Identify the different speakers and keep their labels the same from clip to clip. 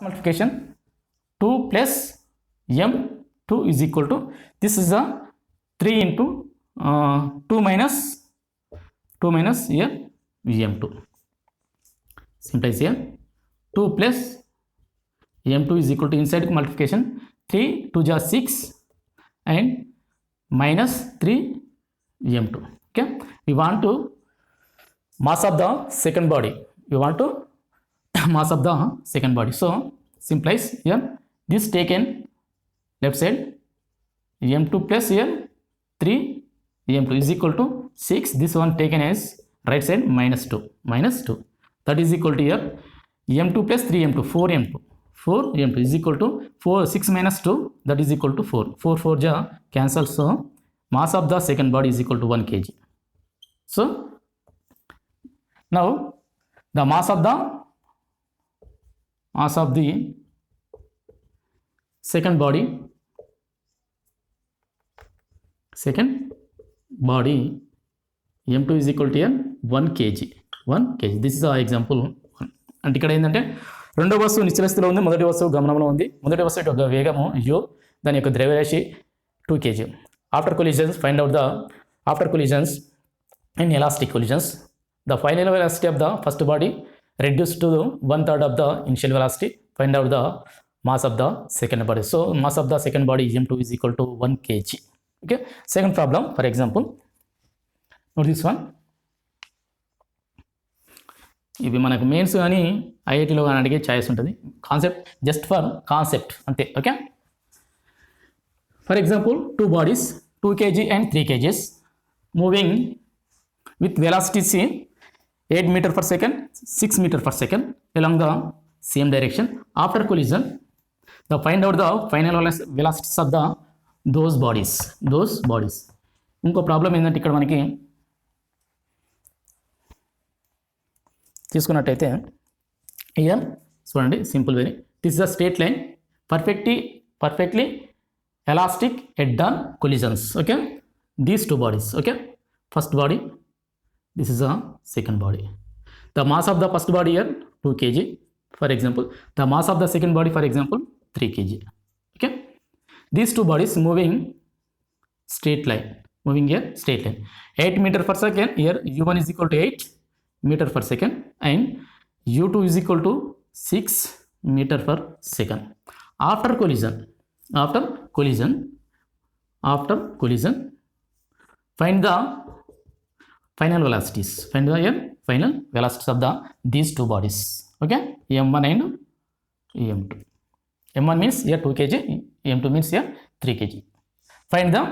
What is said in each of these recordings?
Speaker 1: multiplication 2 plus m2 is equal to, this is a 3 into 2 minus here m2, simplifies here 2 plus m2 is equal to, inside multiplication 3 2 ja 6 and minus 3 m2. Okay, we want to mass of the second body, mass of the second body, so simplifies here this taken left side m2 plus here 3 m2 is equal to 6, this one taken as right side minus 2, that is equal to here m2 plus 3m2 4m2 is equal to 6 minus 2, that is equal to 4 4 ja cancel, so mass of the second body is equal to 1 kg. So now the mass of the second body m2 is equal to 1 kg. This is our example. అంటే ఇక్కడ ఏంటంటే రెండో వస్తువు నిశ్చల స్థితిలో ఉంది, మొదటి వస్తువు గమనంలో ఉంది. మొదటి వస్తువు యొక్క వేగము u, దాని యొక్క ద్రవ్యరాశి 2 kg. After collisions, find out the after collisions in elastic collisions, the final velocity of the first body reduced to 1/3 of the initial velocity. Find out the mass of the second body. So mass of the second body m2 is equal to 1 kg. Okay, second problem, for example, note this one. ఇవి మనకు mains కానీ ఐఐటీలో కానీ అడిగే choice ఉంటుంది, concept just for concept అంతే. Okay, for example 2 bodies 2 kg and 3 kgs moving with velocity c 8 meter per second 6 meter per second along the same direction. After collision, the find out the final velocities of the those bodies. ఇంకో problem ఏంటంటే ఇక్కడ మనకి తీసుకున్నట్టయితే year చూడండి, simple very, this is the straight line perfectly elastic head on collisions. Okay, these two bodies. Okay, first body, this is a second body. The mass of the first body here 2 kg, for example. The mass of the second body, for example, 3 kg. Okay, these two bodies moving here straight line 8 meter per second. Here u1 is equal to 8 meter per second and u2 is equal to 6 meter per second. After collision, find the final velocities. Find the final velocities of these two bodies. Okay, m1 and m2. m1 means here 2 kg, m2 means here 3 kg. Find the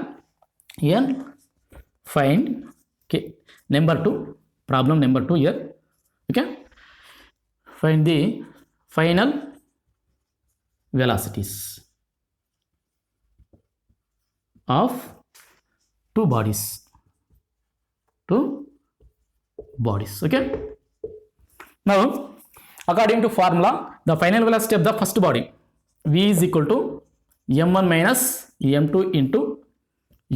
Speaker 1: number 2, problem number 2 here. Okay, find the final velocities of two bodies. Okay, now according to formula, the final velocity of the first body v is equal to m1 minus m2 into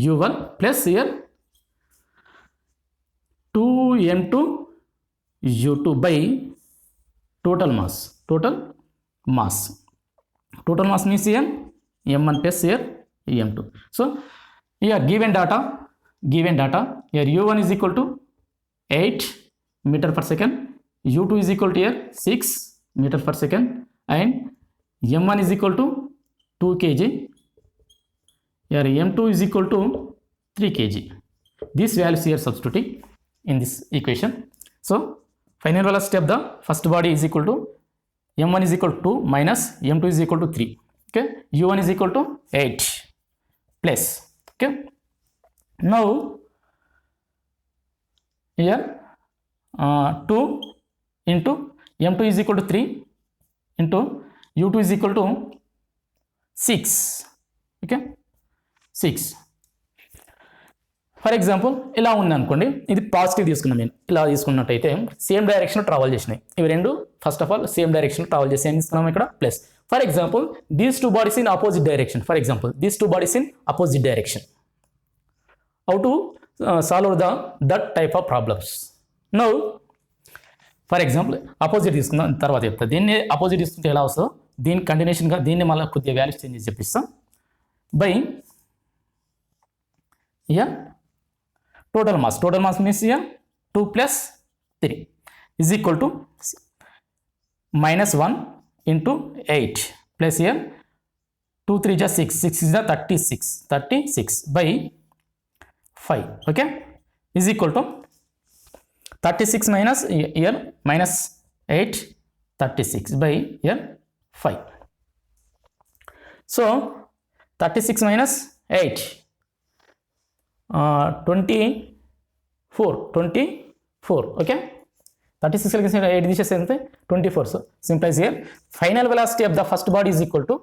Speaker 1: u1 plus here 2m2 u2 by total mass means here m1 plus here m2. So here given data here u1 is equal to 8 meter per second, u2 is equal to here 6 meter per second and m1 is equal to 2 kg, here m2 is equal to 3 kg. These values here substituting in this equation. So final velocity of the first body is equal to m1 is equal to 2 minus m2 is equal to 3. Okay, u1 is equal to 8 plus. Okay, now here 2 into m2 is equal to 3 into u2 is equal to 6. Okay, 6. For example ఇలా ఉంది అనుకోండి, ఇది positive తీసుకున్నాం. నేను ఇలా తీసుకున్నట్టయితే same డైరెక్షన్లో travel చేసినాయి ఇవి రెండు. ఫస్ట్ ఆఫ్ ఆల్ సేమ్ డైరెక్షన్లో ట్రావెల్ చేసి ఏం తీసుకున్నాం ఇక్కడ plus. For example these two bodies in opposite direction. How to solve that type of problems. Now for example opposite తీసుకుందాం, తర్వాత చెప్తా. దీన్ని అపోజిట్ తీసుకుంటే ఎలా వస్తుందో దీని కంటిన్యూషన్గా దీన్ని మళ్ళీ కొద్దిగా వాల్యూస్ చేంజ్ చేసి చెప్పిస్తాం బై ఇయర్ total mass means here 2 plus 3 is equal to minus 1 into 8 plus here 2 3 just 6 is the 36 by 5 okay is equal to 36 minus here minus 8 36 by here 5 so 36 minus 8 24 okay 36 against 8 this is 24 so simplifies here final velocity of the first body is equal to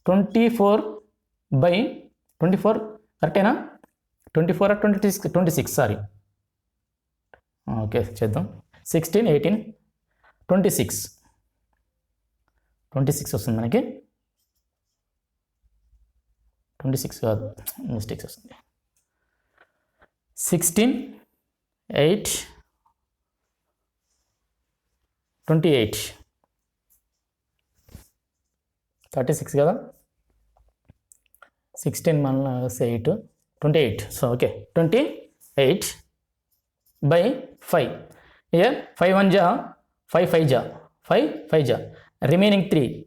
Speaker 1: 24 by 24 correct na 24 or 26 sorry okay cheddam 16 18 26 వస్తుంది మనకి 26 కాదు mistakes వస్తుంది 16 8 28 36 కదా 16 minus 8 28 so okay 28 by 5 here 5 1 ja 5 5 ja 5 ja remaining 3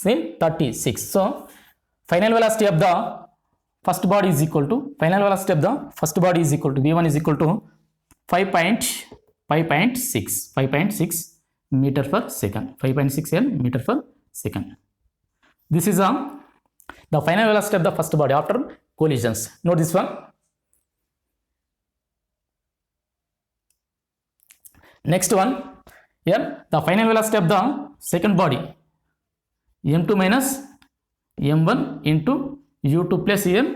Speaker 1: same 36 so final velocity of the first body is equal to v1 is equal to 5.6 meter per second 5.6 meter per second this is the final velocity of the first body after collisions note this one next one here the final velocity of the second body m2 minus m1 into u2 plus here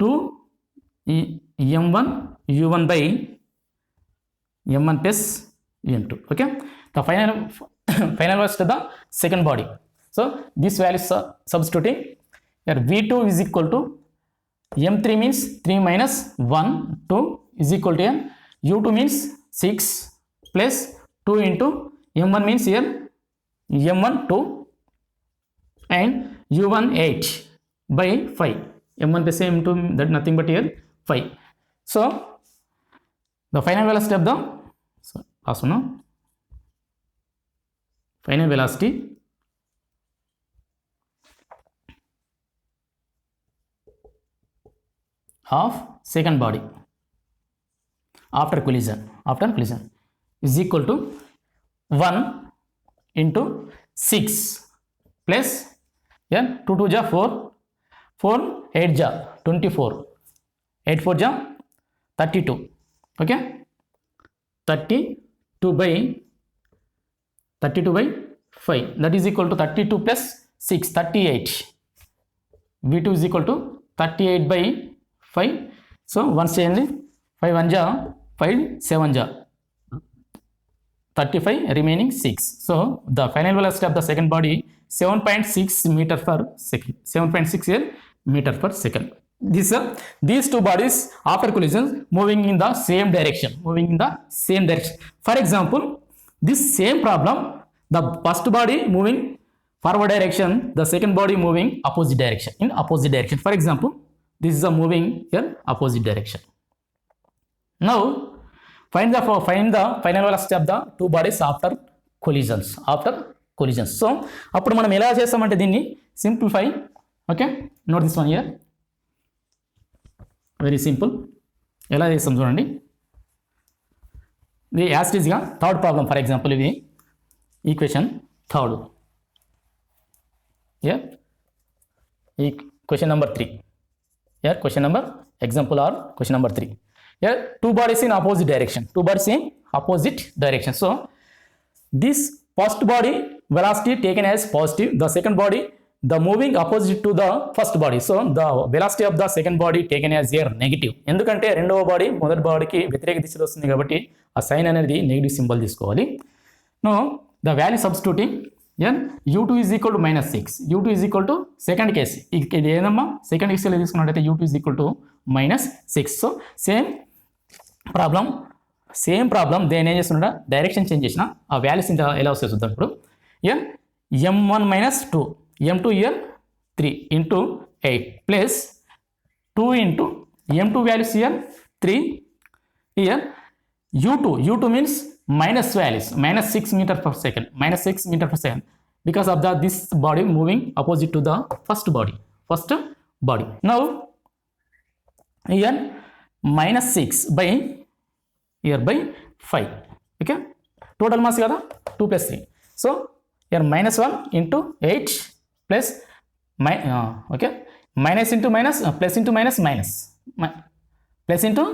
Speaker 1: 2 m1 u1 by m1 plus m2 okay the final velocity of the second body so this value is substituting here v2 is equal to m3 means 3 minus 1 2 is equal to u2 means 6 plus 2 into m1 means here m1 2 and u1 8 by 5 m1 plus m2 that nothing but here 5 so the final velocity of the final velocity of second body after collision is equal to 1 into 6 plus 2 2 ja 4 8 ja 24 8 4 ja 32 okay 32 by 5 that is equal to 32 plus 6 38 v2 is equal to 38 by 5 so once change 5 1 ja 5 7 ja 35 remaining 6 so the final velocity of the second body 7.6 meter per second 7.6 meter per second these two bodies after collision moving in the same direction for example this same problem the first body moving forward direction the second body moving opposite direction for example this is a moving here opposite direction now find the final velocity of the two bodies after collisions so అప్పుడు మనం ఎలా చేస్తామంటే దీన్ని simplify okay note this one here very simple ఎలా చేస్తాం చూడండి ఇది యాస్టీజ్గా థర్డ్ ప్రాబ్లం ఫర్ ఎగ్జాంపుల్ ఇది ఈక్వేషన్ థర్డ్ హియర్ ఈ question number 3 here question number example or question number 3 here two bodies in opposite direction so this first body velocity taken as positive the second body the moving opposite to the first body so the velocity of the second body taken as here negative ఎందుకంటే రెండవ body మొదటి బాడీకి వ్యతిరేక దిశలో వస్తుంది కాబట్టి ఆ sign అనేది నెగిటివ్ సింబల్ తీసుకోవాలి know the value substituting u2 is equal to minus 6 u2 is equal to second case ఇది ఏదమ్మా సెకండ్ కేసులో తీసుకున్నట్టయితే u2 is equal to minus 6 so same problem దేని ఏం చేస్తున్నా డైరెక్షన్ చేంజ్ చేసిన ఆ వాల్యూస్ ఎలా వస్తాయి చూద్దాం ఇప్పుడు m1 minus 2, m2 here 3 into 8 plus 2 into m2 values here 3, here u2 means minus values, minus 6 meter per second, minus 6 meter per second, because of this body moving opposite to the first body. Now here minus 6 by here by 5, okay, total mass kada 2 plus 3, so here minus 1 into 8 plus okay, minus into minus plus into minus minus plus into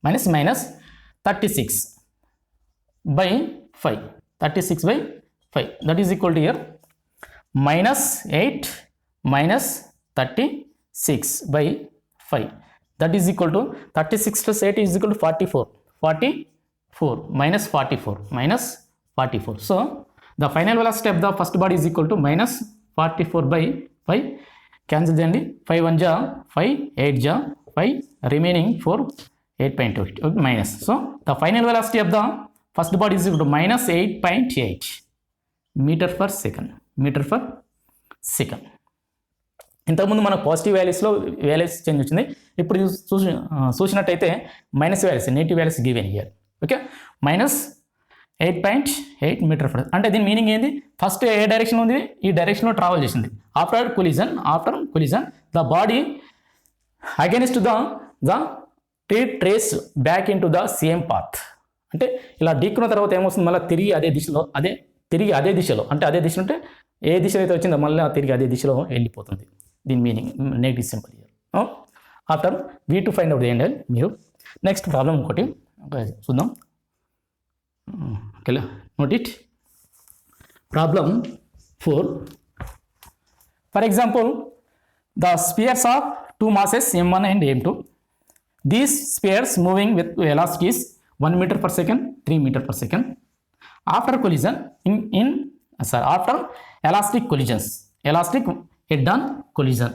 Speaker 1: minus minus 36 by 5, 36 by 5, that is equal to here minus 8 minus 36 by 5, that is equal to 36 plus 8 is equal to 44 minus 44. So the final velocity of the first body is equal to minus 44 by 5. Cancel చేయండి, 5 1 ja 5, 8 ja 5, remaining 4, 8.8 minus. So the final velocity of the first body is equal to minus 8.8 meter per second. ఇంతకుముందు మన positive వాల్యూస్లో values change వచ్చింది, ఇప్పుడు చూసినట్టయితే minus values, negative values given here, okay, minus 8.8 metre per, అంటే దీని meaning ఏంది, first ఏ direction ఉంది, ఈ డైరెక్షన్లో ట్రావెల్ చేసింది, after collision the body against the trace back in to the same path, అంటే ఇలా ఢీక్కున్న తర్వాత ఏమొస్తుంది, మళ్ళీ తిరిగి అదే దిశలో అంటే అదే దిశ ఉంటే ఏ దిశలో అయితే వచ్చిందో మళ్ళీ తిరిగి అదే దిశలో వెళ్ళిపోతుంది, దీని meaning negative symbol here. After we to find out the end. మీరు నెక్స్ట్ ప్రాబ్లం ఇంకోటి చూద్దాం, okay, note it. Problem 4. For example the spheres of 2 masses m1 and m2. These spheres moving with velocities 1 meter per second, 3 meter per second. After collision after elastic collisions, elastic head-on collision,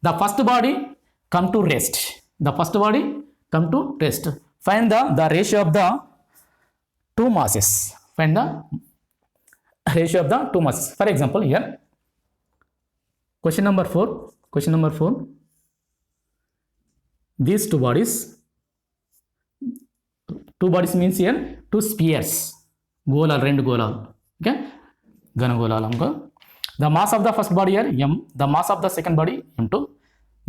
Speaker 1: the first body come to rest. Find the ratio of the 2 masses. For example, here question number 4. These two bodies means here 2 spheres, గోళాలు, 2 గోళాలు, okay, ఘనగోళాలు అనుకో. The mass of the first body here m, the mass of the second body m2.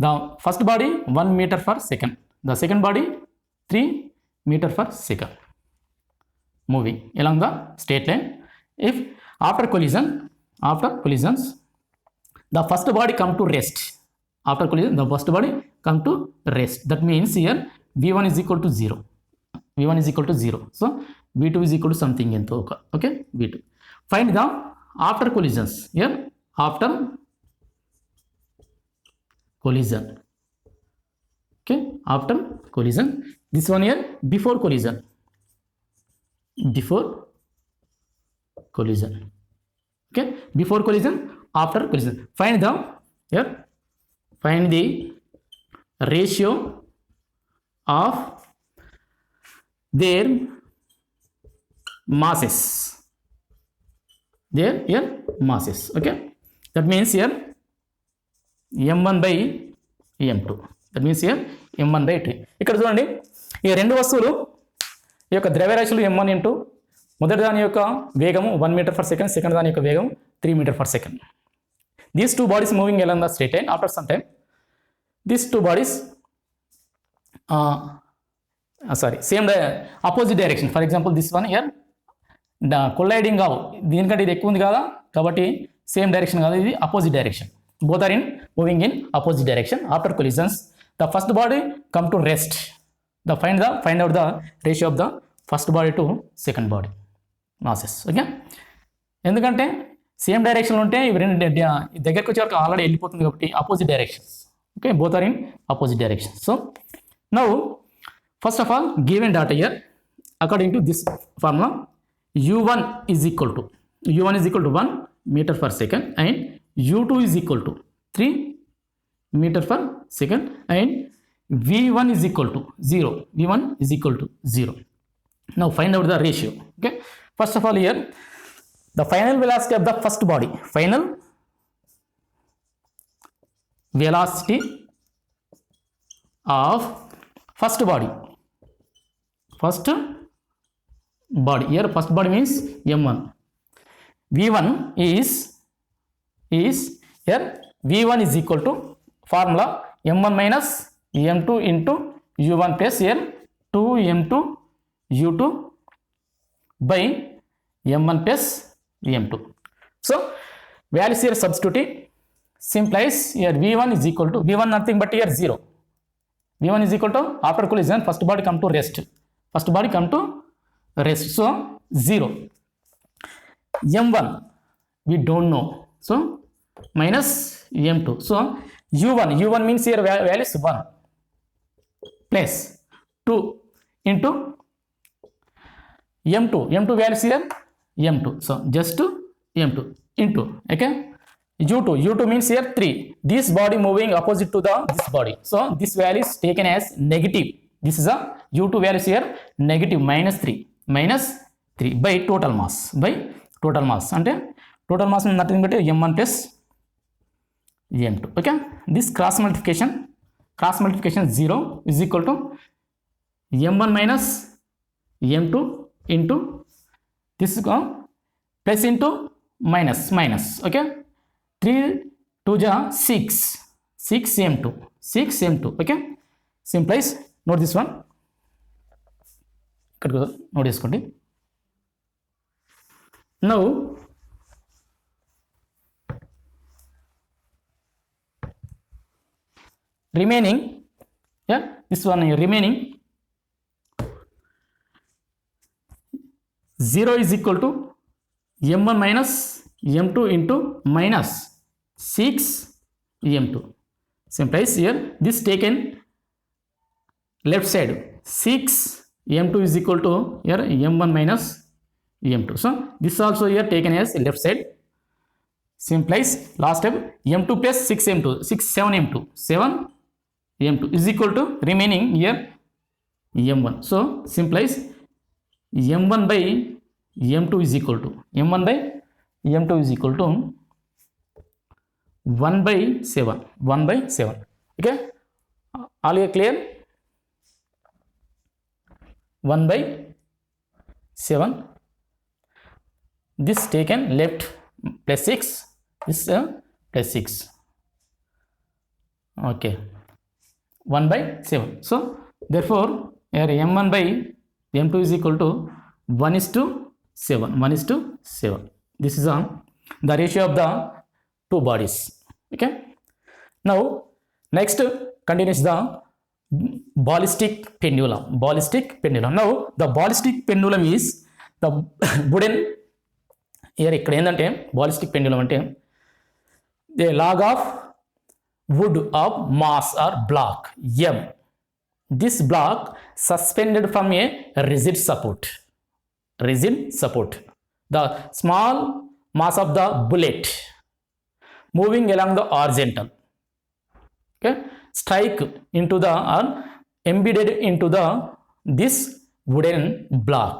Speaker 1: The first body 1 meter per second, the second body 3 meter per second, moving along the straight line. If after collisions the first body come to rest, after collision the first body come to rest, that means here v1 is equal to 0, so v2 is equal to something into, okay, v2. Find the after collisions, here after collision, okay, after collision, this one here before collision, okay, before collision, after collision. Find the ratio of their masses, okay, that means here m1 by m2, that means here m1 by 2. ఇక్కడ చూడండి, ఈ రెండు వస్తువులు ఈ యొక్క ద్రవ్యరాశులు m1 into మొదటి దాని యొక్క వేగము 1 meter per second, సెకండ్ దాని యొక్క వేగం 3 meter per second. These two bodies moving along the straight line. After some time these two bodies same opposite direction. For example, this one here the colliding కావు, దీనికంటే ఇది ఎక్కువ ఉంది కదా కాబట్టి సేమ్ డైరెక్షన్ కాదు, ఇది opposite direction. Both are moving in opposite direction. After collisions the first body come to rest. Find out the ratio of the first body to second body masses, okay. ఎందుకంటే same డైరెక్షన్లో ఉంటే ఇవి రెండు దగ్గరికి వచ్చే వరకు ఆల్రెడీ వెళ్ళిపోతుంది కాబట్టి opposite directions, okay, both are in opposite directions. So now first of all given data here according to this formula, u1 is equal to 1 meter per second and u2 is equal to 3 meter per second and v1 is equal to 0. Now find out the ratio, okay. First of all here The final velocity of the first body, final velocity of first body, here first body means m1. v1 is here v1 is equal to formula m1 minus m2 into u1 plus here 2m2 u2 by m1 plus m2. So values here substituting, simplifies here v1 is equal to v1 nothing but here 0. v1 is equal to after collision first body come to rest, so 0. m1 we don't know, so minus m2, so u1 means here value is 1 plus 2 into m2 values here m2, so just m2 into, okay, u2 means here 3. This body moving opposite to this body, so this value is taken as negative. This is a u2 values here negative minus 3 by total mass, అంటే total mass nothing but m1 plus m2. okay, this cross multiplication 0 is equal to m1 minus m2 into this plus into minus, okay, 3 2 ja 6 m2, okay, simplifies. Note this one, ఇక్కడ note చేసుకోండి. Now remaining, yeah, this one remaining 0 is equal to m1 minus m2 into minus 6 m2, simplifies here this taken left side 6 m2 is equal to here m1 minus m2, so this also here taken as left side, simplifies. Last step m2 plus 7 m2 is equal to remaining here m1, so simplifies m1 by m2 is equal to 1 by 7, okay, all are clear. 1 by 7, this taken left plus 6, this plus 6, okay, 1 by 7, so therefore here m1 by m2 is equal to 1:7. This is the ratio of the two bodies, okay. Now next continues the ballistic pendulum. Now the ballistic pendulum is the wooden, here ఇక్కడ ఏంటంటే ballistic pendulum అంటే the log of wood of mass or block m, this block suspended from a rigid support, the small mass of the bullet moving along the horizontal, okay, strike into the or embedded into this wooden block.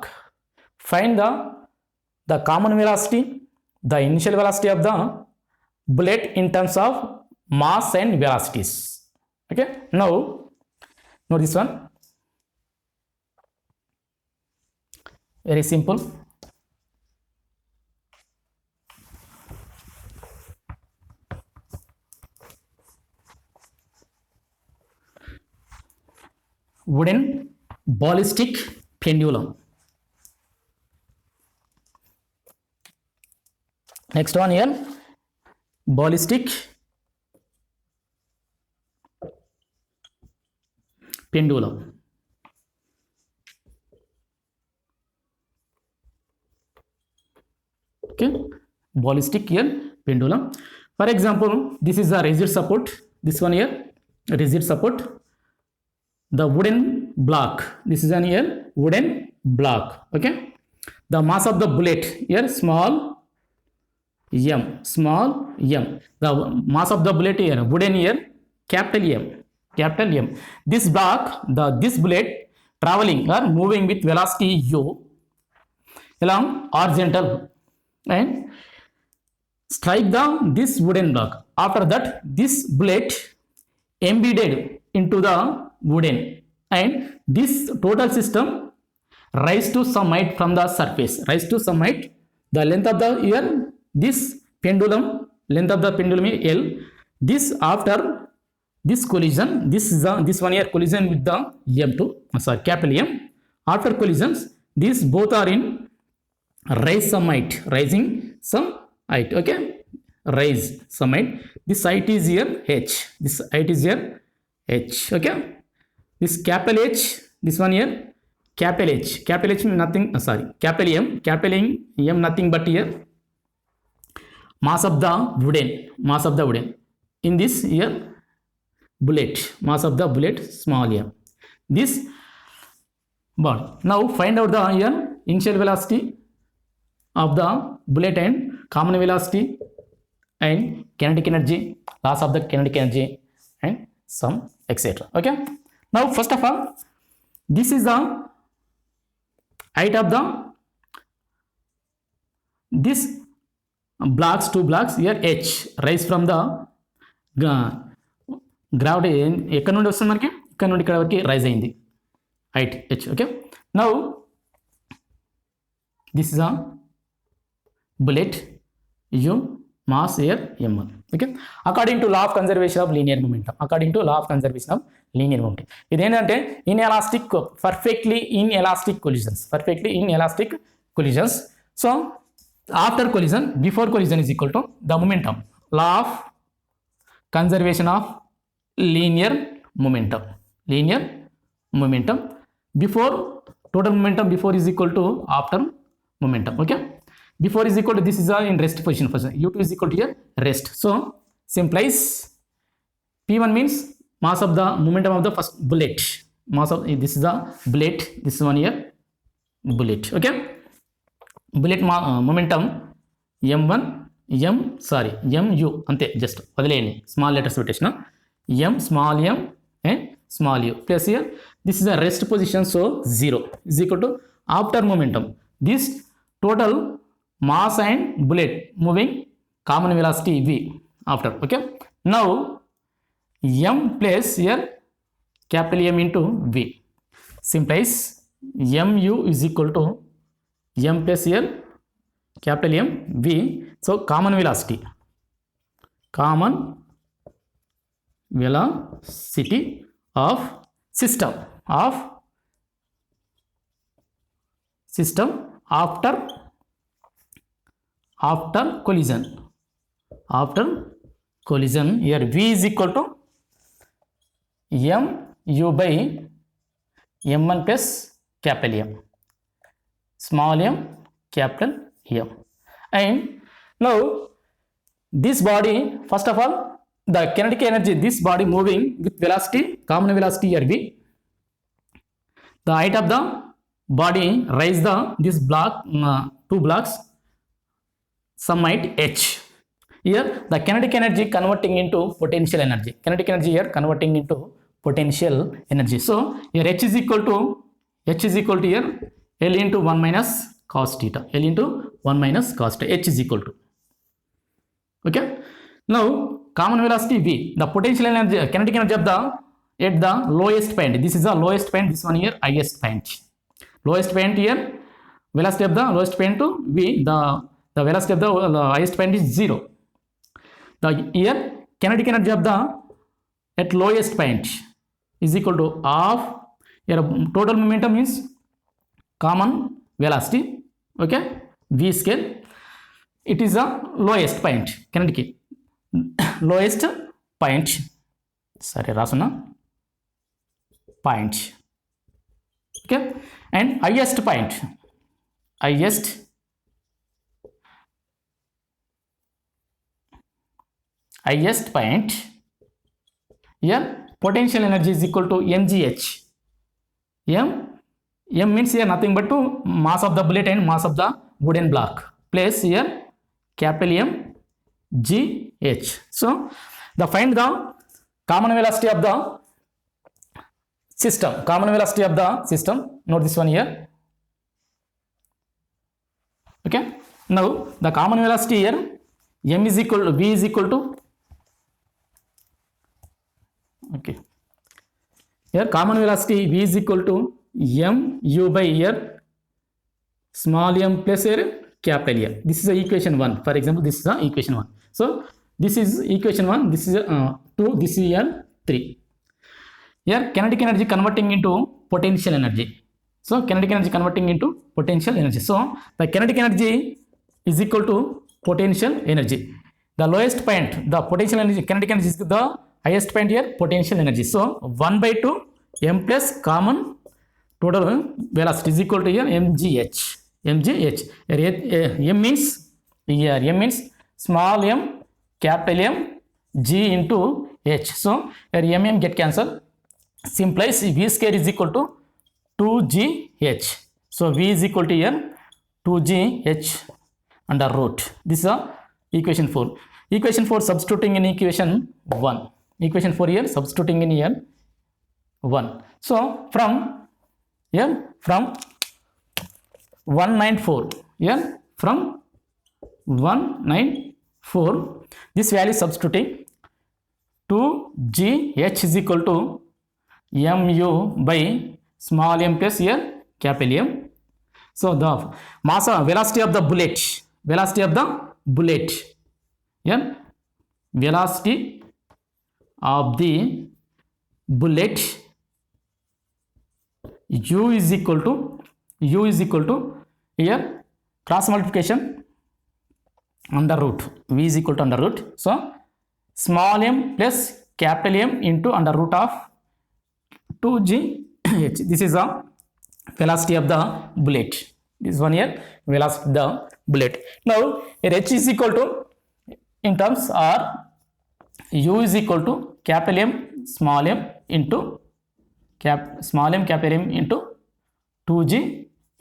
Speaker 1: Find the common velocity, the initial velocity of the bullet in terms of mass and velocities, okay. Now note this one, very simple. Wooden ballistic pendulum. Next one here, ballistic pendulum. Okay, ballistic here pendulum. For example, this is a rigid support, this one here rigid support, the wooden block, this is an here wooden block, okay. The mass of the bullet here small m, the mass of the bullet here wooden here capital M. This block, this bullet traveling or moving with velocity u along horizontal and strike this wooden block. After that, this bullet embedded into the wooden, and this total system rise to some height from the surface. Rise to some height. The length of the here, this pendulum, length of the pendulum is L. This after this collision, this one here collision with the M2, sorry, capital M. After collisions, these both are in rise some height, rising some height. Okay, rise some height. This height is here H. This height is here H. Okay, this capital H, this one here capital H. Capital H nothing. Sorry, capital M. Capital M nothing but here mass of the wooden. Mass of the wooden. In this here bullet. Mass of the bullet small m. This bond. Now find out the here initial velocity of the bullet and common velocity and kinetic energy, loss of the kinetic energy, and some etc. Okay. Now first of all, this is the height of the this blocks, two blocks here H rise from the gravity. ఎక్కడ నుండి వస్తుంది మనకి, ఇక్కడ నుండి ఇక్కడ వరకు rise అయింది height H. Okay. Now this is a bullet U, mass here m1. Okay, according to law of conservation of linear momentum. According to law of conservation of linear momentum, ఇదేంటంటే inelastic, perfectly inelastic collisions. Perfectly inelastic collisions. So after collision, before collision is equal to the momentum. Law of conservation of linear momentum. Linear momentum before, total momentum before is equal to after momentum. Okay, before is equal to, this is in rest position. U2 is equal to here rest. So simplifies, P1 means mass of the momentum of the first bullet. Mass of this is the bullet. This one here bullet. Okay, bullet momentum m1 mu అంతే, just వదిలేయండి, small letters పెట్టేసిన m small m and small u plus here this is a rest position, so 0 is equal to after momentum this total mass and bullet moving common velocity v after. Okay, now m place here capital M into v simplifies mu is equal to m plus here capital M v. So common velocity of system after collision here v is equal to m u by m1 plus capital M, small m capital M. And now this body, first of all, the kinetic energy, this body moving with velocity, common velocity here v, the height of the body raise this block, two blocks, some height h. Here the kinetic energy converting into potential energy. Kinetic energy here converting into potential energy. So here h is equal to here L into 1 minus cos theta. L into 1 minus cos theta. H is equal to. Okay. Now common velocity v, the potential energy, kinetic energy of the at the lowest point. This is the lowest point. This one here highest point. Lowest point here, velocity of the lowest point to v. The velocity of the highest point is 0. The here kinetic energy of the at lowest point is equal to half. Here total momentum is common velocity. Okay, v scale. It is the lowest point. Kinetic lowest point. Sorry, rasuna point. Okay, and highest point. Highest point. Here potential energy is equal to mgh. M means here nothing but to mass of the bullet and mass of the wooden block. Place here capital M g h. So the find the common velocity of the system. Common velocity of the system. Note this one here. Okay. Now the common velocity here m is equal to v is equal to, okay, here common velocity v is equal to m u by here small m plus here capital M. This is the equation 1. For example, this is the equation 1. So this is equation 1, this is 2, this is here 3. Here kinetic energy converting into potential energy. So kinetic energy converting into potential energy. So the kinetic energy is equal to potential energy. The lowest point, the potential energy, kinetic energy is the highest point here, potential energy. So 1 by 2 m plus common total velocity is equal to here mgh. mgh. Here m means, here m means small m, capital M, g into h. So here m get cancelled. Simplies v square is equal to 2gh. So v is equal to here 2gh under root. This is equation 4. Equation 4 substituting in equation 1. Equation 4 here substituting in here 1. So from here, from 194, here from 194, this value substituting 2gh is equal to mu by small m plus here capital M. So the mass velocity of the bullet, velocity of the bullet, yeah, velocity of the bullet u is equal to here cross multiplication under root, v is equal to under root. So small m plus capital M into under root of 2gh. This is the velocity of the bullet. This one here velocity of the bullet. Now here h is equal to, in terms are u is equal to capital M small m into small m capital M into 2g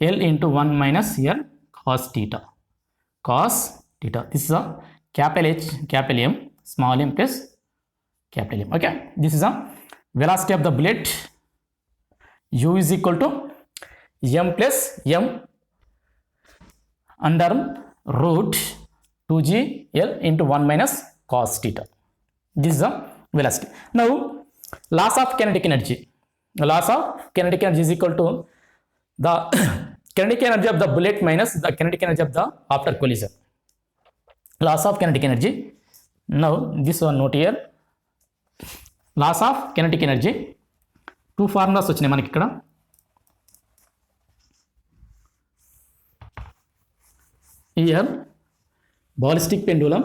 Speaker 1: L into 1 minus here cos theta. Cos theta. This is a capital H capital M small m plus capital M. Okay. This is a velocity of the bullet. U is equal to m plus m under root 2g L into 1 minus cos theta. This is the velocity. Now loss of kinetic energy. The loss of kinetic energy is equal to the kinetic energy of the bullet minus the kinetic energy of the after collision. Loss of kinetic energy. Now this one note here. Loss of kinetic energy. Two formulas వచ్చినాయి మనకి ఇక్కడ. Here ballistic pendulum,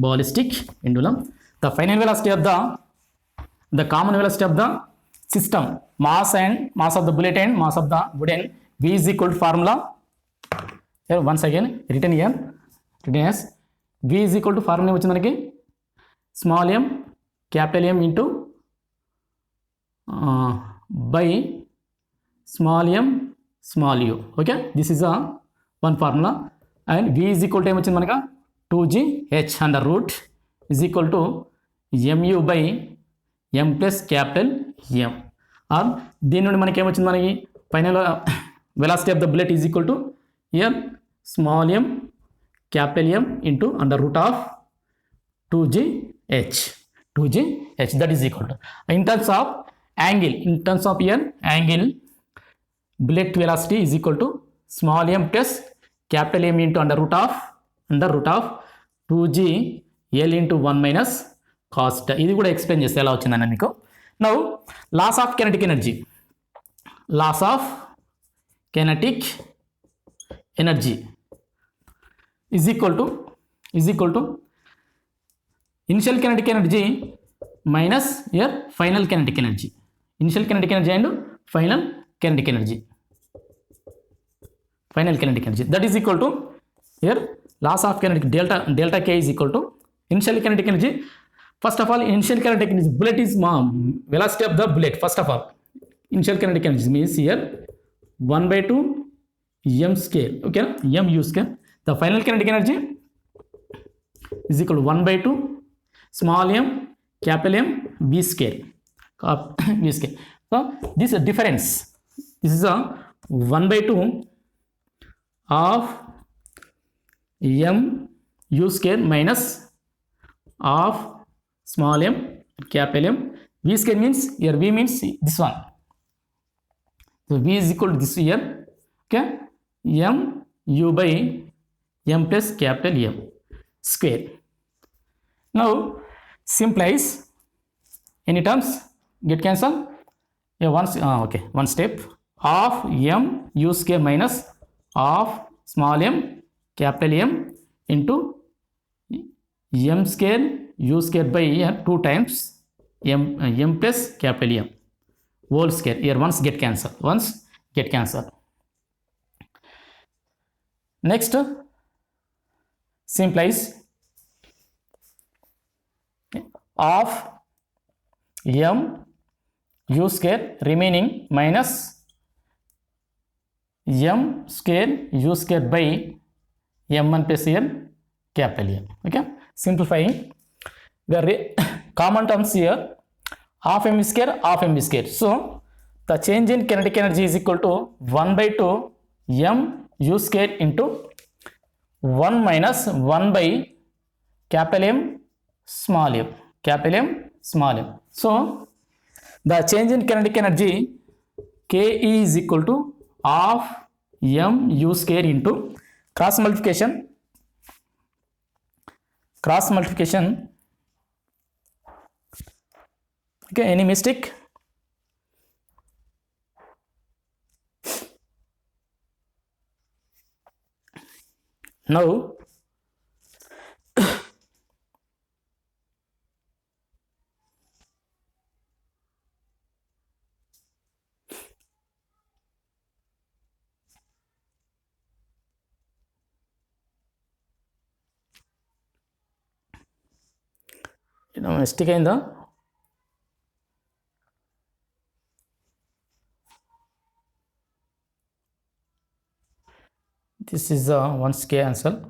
Speaker 1: ballistic pendulum, the final velocity of the common velocity of the system, mass and mass of the bullet and mass of the wooden, v is equal to formula here once again written here, written as v is equal to formula వచ్చింది మనకి small m capital M into by small m small u. Okay, this is a one formula. And v is equal to ఏమొచ్చింది మనక 2gh under root is equal to mu by m plus capital M. or దీని నుండి మనకి ఏమొచ్చింది, మనకి final velocity of the bullet is equal to here small m capital M into under root of 2gh. That is equal to, in terms of angle, in terms of here angle, bullet velocity is equal to small m plus capital M into under root of 2g L into 1 minus cos theta. ఇది కూడా explain చేస్తే ఎలా వచ్చిందని మీకు. Now loss of kinetic energy, loss of kinetic energy is equal to initial kinetic energy minus here final kinetic energy. Initial kinetic energy and final kinetic energy. That is equal to here loss of kinetic delta K is equal to initial kinetic energy. First of all, initial kinetic energy, bullet is velocity of the bullet. First of all, initial kinetic energy means here 1 by 2 m square. Okay, m u square. The final kinetic energy is equal to 1 by 2 small m capital M v square. v square. So this difference, this is a 1 by 2 of m u square minus of small m capital M. V square means here v means this one. So v is equal to this here. Okay, m u by m plus capital M square. Now simplifies any terms get cancelled. Yeah, okay, one step of m u square minus of small m capital M into m square u square by 2 times m plus capital M whole square. Here once get cancelled. Next simplifies of m u square remaining minus m square u square by m1 plus m capital M. Okay, simplifying the common terms here, half m square, half m square. So the change in kinetic energy is equal to 1 by 2 m u square into 1 minus 1 by capital M small m, capital M small m. So the change in kinetic energy Ke is equal to half m u square into cross multiplication. Okay, any mistake? Now mistake in the this is the once K answer.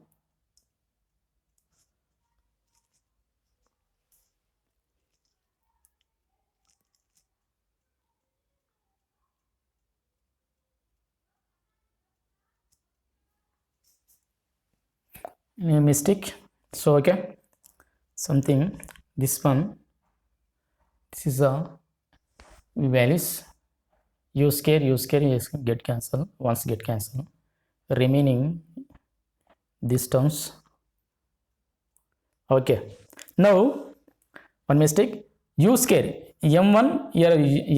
Speaker 1: Any mistake? So okay, something this one, this is a values u square get cancelled, once get cancelled, remaining these terms. Okay, now one mistake, u square m1 here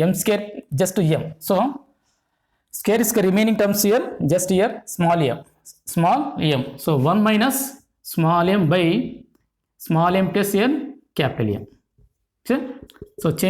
Speaker 1: m square just to m, so square is remaining terms here, just here small m, so 1 minus small m by small m plus n capital M. So change